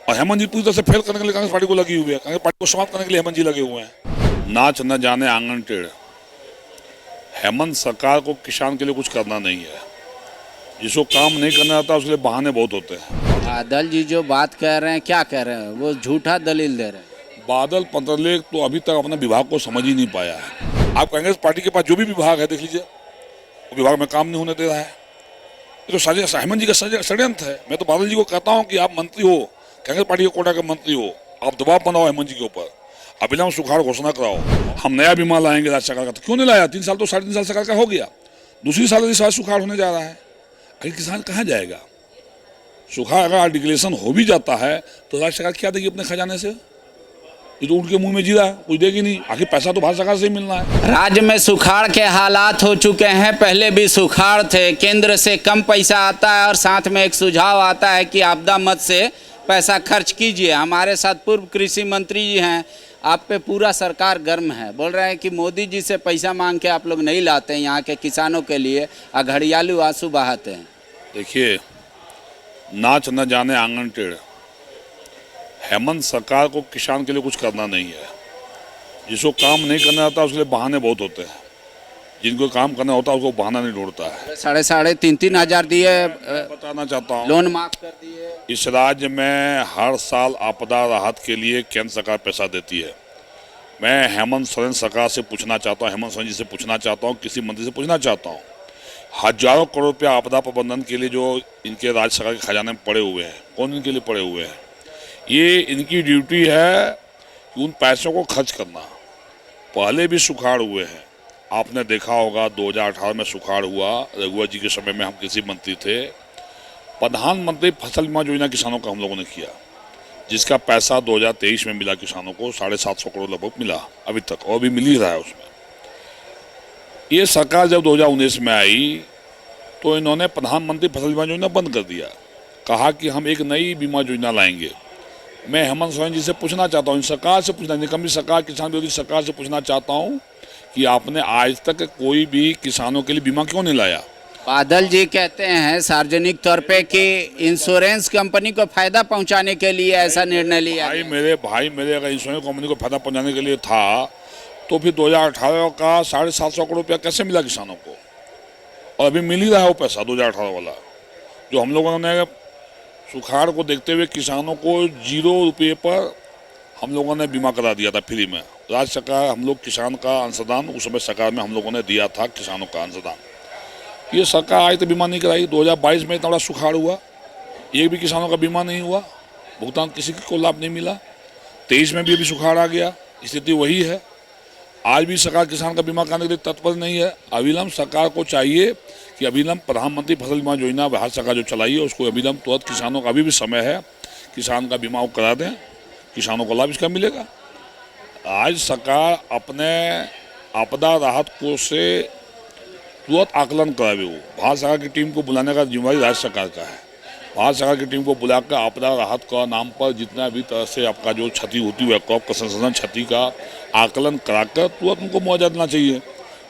और हेमंत जी पूरी तरह से फेल करने के लिए कांग्रेस पार्टी को लगी हुई है। कांग्रेस पार्टी को समाप्त करने के लिए हेमंत जी लगे हुए हैं। नाच न जाने आंगन टेढ़। हेमंत सरकार को किसान के लिए कुछ करना नहीं है। जिसको काम नहीं करना आता उसके लिए बहाने बहुत होते हैं। बादल जी जो बात कर रहे हैं, क्या कह रहे हैं, वो झूठा दलील दे रहे हैं। बादल पत्रलेख तो अभी तक अपने विभाग को समझ ही नहीं पाया है। आप कांग्रेस पार्टी के पास जो भी विभाग है देख लीजिए, वो विभाग में काम नहीं होने दे रहा है। ये तो हेमंत जी का षड्यंत्र है। मैं तो बादल जी को कहता हूँ कि आप मंत्री हो, कांग्रेस पार्टी के कोटा के मंत्री हो, आप दबाव बनाओ हेमंत जी के ऊपर, अविलंब सुखाड़ घोषणा कराओ। हम नया बीमा लाएंगे राज्य सरकार का। तो क्यों नहीं लाया? 3 साल तो 3.5 साल सरकार का हो गया, दूसरी साल इस बार सुखाड़ होने जा रहा है। अगर किसान कहाँ जाएगा? सुखाड़ अगर डिक्लेरेशन हो भी जाता है तो राज्य सरकार क्या देगी अपने खजाने से? ये तो उनके मुंह में जीरा है, कुछ देगी नहीं। आखिर पैसा तो भारत सरकार से ही मिलना है। राज्य में सुखाड़ के हालात हो चुके हैं, पहले भी सुखाड़ थे। केंद्र से कम पैसा आता है और साथ में एक सुझाव आता है कि आपदा मद से पैसा खर्च कीजिए। हमारे साथ पूर्व कृषि मंत्री जी हैं, आप पे पूरा सरकार गर्म है। बोल रहे हैं कि मोदी जी से पैसा मांग के आप लोग नहीं लाते हैं यहाँ के किसानों के लिए, घड़ियालू आंसू बहाते हैं। देखिए, नाच न जाने आंगन टेढ़। हेमंत सरकार को किसान के लिए कुछ करना नहीं है। जिसको काम नहीं करना आता उसके लिए बहाने बहुत होते हैं। जिनको काम करना होता है उसको बहाना नहीं ढूंढता है। साढ़े 3-3 हजार दिए, बताना चाहता हूँ, लोन माफ कर दिए। इस राज्य में हर साल आपदा राहत के लिए केंद्र सरकार पैसा देती है। मैं हेमंत सोरेन सरकार से पूछना चाहता हूँ, हेमंत सोरेन जी से पूछना चाहता हूँ, किसी मंत्री से पूछना चाहता हूँ, हजारों करोड़ रुपया आपदा प्रबंधन के लिए जो इनके राज्य सरकार के खजाने में पड़े हुए हैं, कौन इनके लिए पड़े हुए हैं? ये इनकी ड्यूटी है कि उन पैसों को खर्च करना। पहले भी सुखाड़ हुए हैं, आपने देखा होगा 2018 में सुखाड़ हुआ, रघुवर जी के समय में हम कृषि मंत्री थे। प्रधानमंत्री फसल बीमा योजना किसानों का हम लोगों ने किया, जिसका पैसा 2023 में मिला किसानों को 750 करोड़ लगभग मिला अभी तक, और भी मिल ही रहा है उसमें। ये सरकार जब 2019 में आई तो इन्होंने प्रधानमंत्री फसल बीमा योजना बंद कर दिया, कहा कि हम एक नई बीमा योजना लाएंगे। मैं हेमंत सोरेन जी से पूछना चाहता हूँ, इन सरकार से पूछना, निकम्मी सरकार, किसान विरोधी सरकार से पूछना चाहता हूँ कि आपने आज तक कोई भी किसानों के लिए बीमा क्यों नहीं लाया? बादल जी कहते हैं सार्वजनिक तौर पे कि इंश्योरेंस कंपनी को फायदा पहुंचाने के लिए ऐसा निर्णय लिया। भाई मेरे अगर इंश्योरेंस कंपनी को फायदा पहुंचाने के लिए था तो फिर 2018 का 750 करोड़ रुपया कैसे मिला किसानों को? और अभी मिल ही रहा है वो पैसा 2018 वाला, जो हम लोगों ने सुखाड़ को देखते हुए किसानों को 0 रुपये पर हम लोगों ने बीमा करा दिया था फ्री में। राज्य सरकार, हम लोग किसान का अंशदान उस समय सरकार में हम लोगों ने दिया था, किसानों का अंशदान। ये सरकार आज तो बीमा नहीं कराई। 2022 में इतना बड़ा सुखाड़ हुआ, एक भी किसानों का बीमा नहीं हुआ, भुगतान किसी को लाभ नहीं मिला। 23 में भी अभी सुखाड़ आ गया, स्थिति वही है। आज भी सरकार किसान का बीमा कराने के लिए तत्पर नहीं है। अविलंब सरकार को चाहिए कि अविलंब प्रधानमंत्री फसल बीमा योजना भारत सरकार जो चलाई है उसको अविलंब तुरंत किसानों का अभी भी समय है, किसान का बीमा वो करा दें, किसानों को लाभ इसका मिलेगा। आज सरकार अपने आपदा राहत कोष से तुरंत आकलन करावे। वो भारत सरकार की टीम को बुलाने का जिम्मेदारी राज्य सरकार का है। भारत सरकार की टीम को बुलाकर आपदा राहत का नाम पर जितना भी तरह से आपका जो क्षति होती है, क्रॉप का संसाधन क्षति का आकलन कराकर तुरंत उनको मुआवजा देना चाहिए।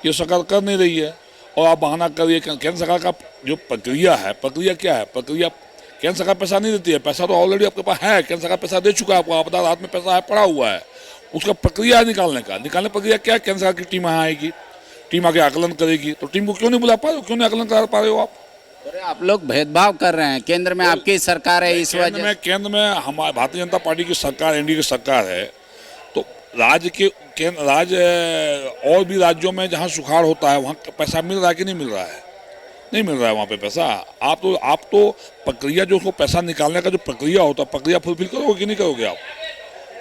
ये सरकार कर नहीं रही है और आप बहाना करिए। केंद्र सरकार का जो प्रक्रिया है, प्रक्रिया क्या है? प्रक्रिया, केंद्र सरकार पैसा नहीं देती है, पैसा तो ऑलरेडी आपके पास है, केंद्र सरकार पैसा दे चुका है आपको, आपदा राहत में पैसा है पड़ा हुआ है। उसका प्रक्रिया है निकालने का। निकालने प्रक्रिया क्या है? केंद्र सरकार की टीम यहाँ आएगी, टीम आके आकलन करेगी। तो टीम को क्यों नहीं बुला पा रहे हो, क्यों नहीं आकलन करा पा रहे हो आप? अरे आप लोग भेदभाव कर रहे हैं। केंद्र में आपकी सरकार है, इस वजह केंद्र में हमारे भारतीय जनता पार्टी की सरकार, एनडीए की सरकार है। तो राज्य और भी राज्यों में जहाँ सुखाड़ होता है वहाँ पैसा मिल रहा है कि नहीं मिल रहा है? नहीं मिल रहा है वहाँ पे पैसा। आप तो प्रक्रिया, जो उसको पैसा निकालने का जो प्रक्रिया होता है, प्रक्रिया फुलफिल करोगे कि नहीं करोगे आप?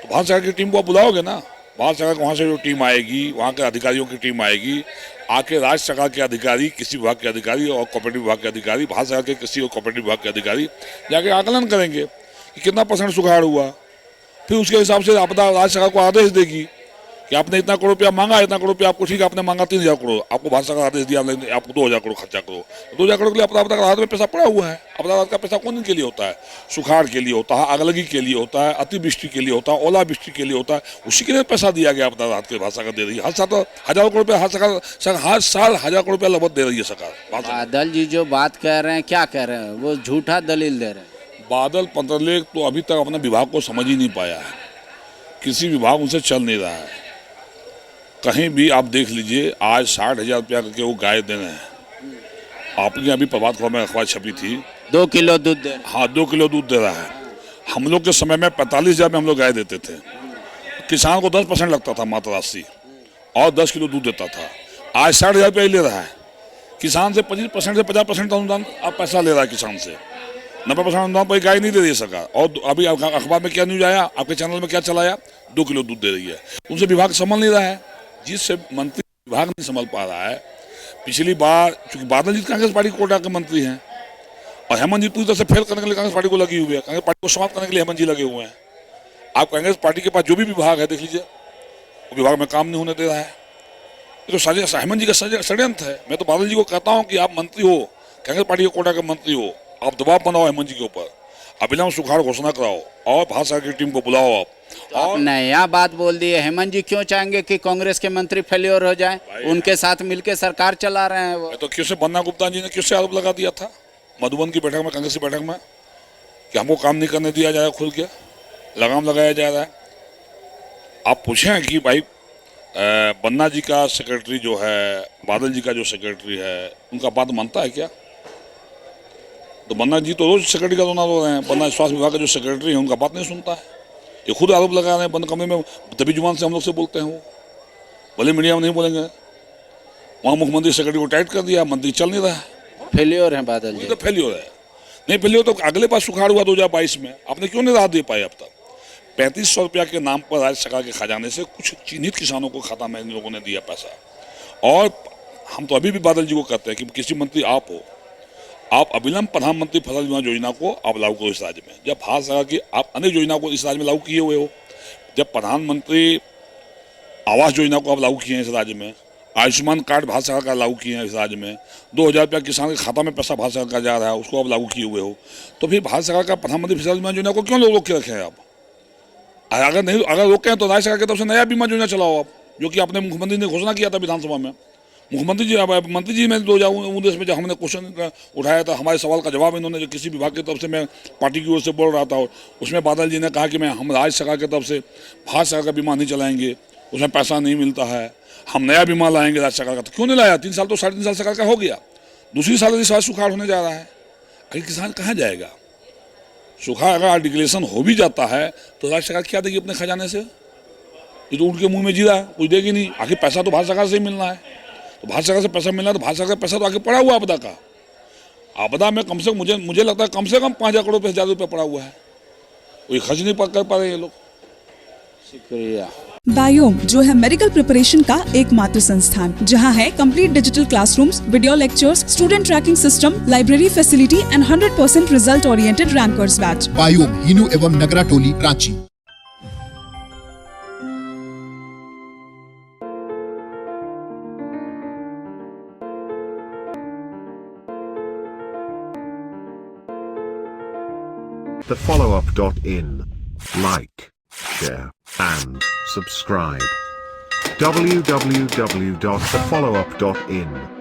तो भारत सरकार की टीम को आप बुलाओगे ना। भारत सरकार वहाँ से जो टीम आएगी, वहाँ के अधिकारियों की टीम आएगी, आके राज्य सरकार के अधिकारी, कृषि विभाग के अधिकारी और कोऑपरेटिव विभाग के अधिकारी, भारत सरकार के कृषि और कोऑपरेटिव विभाग के अधिकारी जाके आकलन करेंगे कि कितना % सुखाड़ हुआ। फिर उसके हिसाब से आपदा राज्य सरकार को आदेश देगी कि आपने इतना करोड़ रुपया मांगा, इतना करोड़ रुपया आपको, ठीक है आपने मांगा 3000 करोड़, आपको भारत सरकार आदेश दिया आपको 2000 करोड़ खर्चा करो। 2000 करोड़ के लिए आपदा राहत में पैसा पड़ा हुआ है। आपदा राहत का पैसा कौन के लिए होता है? सुखाड़ के लिए होता है, आगलगी के लिए होता है, अतिवृष्टि के लिए होता है, ओलावृष्टि के लिए होता है। उसी के लिए पैसा दिया गया आपदा राहत के, भारत सरकार दे रही है। हर साल तो हजारों करोड़ रुपया हर साल 1000 करोड़ रुपया लगभग दे रही है सरकार। बादल जी जो बात कह रहे हैं, क्या कह रहे हैं, वो झूठा दलील दे रहे हैं। बादल पत्रलेख तो अभी तक अपने विभाग को समझ ही नहीं पाया है, किसी विभाग उनसे चल नहीं रहा है। कहीं भी आप देख लीजिए, आज 60,000 रुपया करके वो गाय दे रहे हैं। आपके अभी प्रभात खबर में अखबार छपी थी, 2 किलो दूध दे। हाँ 2 किलो दूध दे रहा है। हम लोग के समय में 45,000 में हम लोग गाय देते थे, किसान को 10% लगता था मात्र राशि और 10 किलो दूध देता था। आज 60,000 रुपया ही ले रहा है, किसान से 25% से 50% अनुदान आप पैसा ले रहा है किसान से, 90% अनुदान पर गाय नहीं दे रही सरकार। और अभी अखबार में क्या न्यूज आया, आपके चैनल में क्या चलाया, 2 किलो दूध दे रही है। उनसे विभाग संभल नहीं रहा है, जिससे मंत्री विभाग नहीं संभल पा रहा है। पिछली बार चूंकि बादल जी कांग्रेस पार्टी कोटा के मंत्री हैं और हेमंत जी पूरी तरह से फेल करने के लिए कांग्रेस पार्टी को लगी हुई है, कांग्रेस पार्टी को समाप्त करने के लिए हेमंत जी लगे हुए हैं। आप कांग्रेस पार्टी के पास जो भी विभाग है देख लीजिए, वो विभाग में काम नहीं होने दे रहा है। ये तो हेमंत जी का षड्यंत्र है। मैं तो बादल जी को कहता हूँ कि आप मंत्री हो, कांग्रेस पार्टी के कोटा के मंत्री हो, आप दबाव बनाओ हेमंत जी के ऊपर, अविलंब सुखाड़ घोषणा कराओ और भाजपा की टीम को बुलाओ आप। और नया बात बोल दी है, हेमंत जी क्यों चाहेंगे कि कांग्रेस के मंत्री फेल्योर हो जाएं? उनके साथ मिलकर सरकार चला रहे हैं वो। तो किससे बन्ना गुप्ता जी ने किससे आरोप लगा दिया था मधुबन की बैठक में, कांग्रेस की बैठक में, कि हमको काम नहीं करने दिया जाएगा, खुल के लगाम लगाया जा रहा है। आप पूछें कि भाई बन्ना जी का सेक्रेटरी जो है, बादल जी का जो सेक्रेटरी है, उनका बात मानता है क्या? तो बन्ना जी तो रोज सेक्रेटरी का रोना रो रहे हैं। बन्ना स्वास्थ्य विभाग का जो सेक्रेटरी है उनका बात नहीं सुनता है, ये खुद आरोप लगा रहे हैं बंद कमरे में, तभी जुबान से हम लोग से बोलते हैं वो, भले मीडिया में नहीं बोलेंगे। वहाँ मुख्यमंत्री सेक्रेटरी को टाइट कर दिया, मंत्री चल नहीं रहा है, फेल्योर है बादल जी। तो फेल्योर है। नहीं फेल्योर तो अगले बार सुखाड़ हुआ 2022 में, आपने क्यों नहीं राहत दे पाए अब तक? 3500 रुपया के नाम पर राज्य सरकार के खजाने से कुछ चिन्हित किसानों को खाता में इन लोगों ने दिया पैसा। और हम तो अभी भी बादल जी को कहते हैं कि किसी मंत्री आप हो, आप अविलंब प्रधानमंत्री फसल बीमा योजना को आप लागू करो इस राज्य में। जब भारत सरकार की आप अनेक योजना को इस राज्य में लागू किए हुए हो, जब प्रधानमंत्री आवास योजना को आप लागू किए हैं इस राज्य में, आयुष्मान कार्ड भारत सरकार का लागू किए हैं इस राज्य में, 2,000 रुपया किसान के खाता में पैसा भारत सरकार का जा रहा है, उसको आप लागू किए हुए हो, तो फिर भारत सरकार का प्रधानमंत्री फसल बीमा योजना को क्यों रोक के रखे हैं आप? अगर रोके हैं तो राज्य सरकार की तरफ से नया बीमा योजना चलाओ आप, जो कि अपने मुख्यमंत्री ने घोषणा किया था विधानसभा में। मुख्यमंत्री जी मंत्री जी में 2019 में जब हमने क्वेश्चन उठाया था, हमारे सवाल का जवाब इन्होंने जो किसी विभाग की तरफ से, मैं पार्टी की ओर से बोल रहा था, उसमें बादल जी ने कहा कि हम राज्य सरकार की तरफ से भारत सरकार का बीमा नहीं चलाएंगे, उसमें पैसा नहीं मिलता है, हम नया बीमा लाएंगे राज्य सरकार का। तो क्यों नहीं लाया? 3 साल तो 3.5 साल सरकार का हो गया, दूसरी साल इस बार सुखाड़ होने जा रहा है। अगर किसान कहाँ जाएगा? सुखाड़ अगर आर्टिकुलेशन हो भी जाता है तो राज्य सरकार क्या देगी अपने खजाने से? ये तो उनके मुंह में जीरा है, कुछ देगी नहीं। आखिर पैसा तो भारत सरकार से ही मिलना है, तो भारत सरकार से पैसा मिलना है, तो भारत सरकार का पैसा तो आगे पड़ा हुआ है आपदा का। आपदा में कम से कम मुझे लगता है कम से कम 5,000 करोड़ रुपये से ज़्यादा रुपया पड़ा हुआ है, कोई खर्च नहीं कर पा रहे ये लोग। शुक्रिया। बायोम जो है मेडिकल प्रिपरेशन का एकमात्र संस्थान, जहां है complete digital classrooms, video lectures, student tracking system, library facility and 100% result oriented rankers batch. Biome Hinoo एवं नगरा टोली Ranchi. thefollowup.in. Like, share, and subscribe. www.thefollowup.in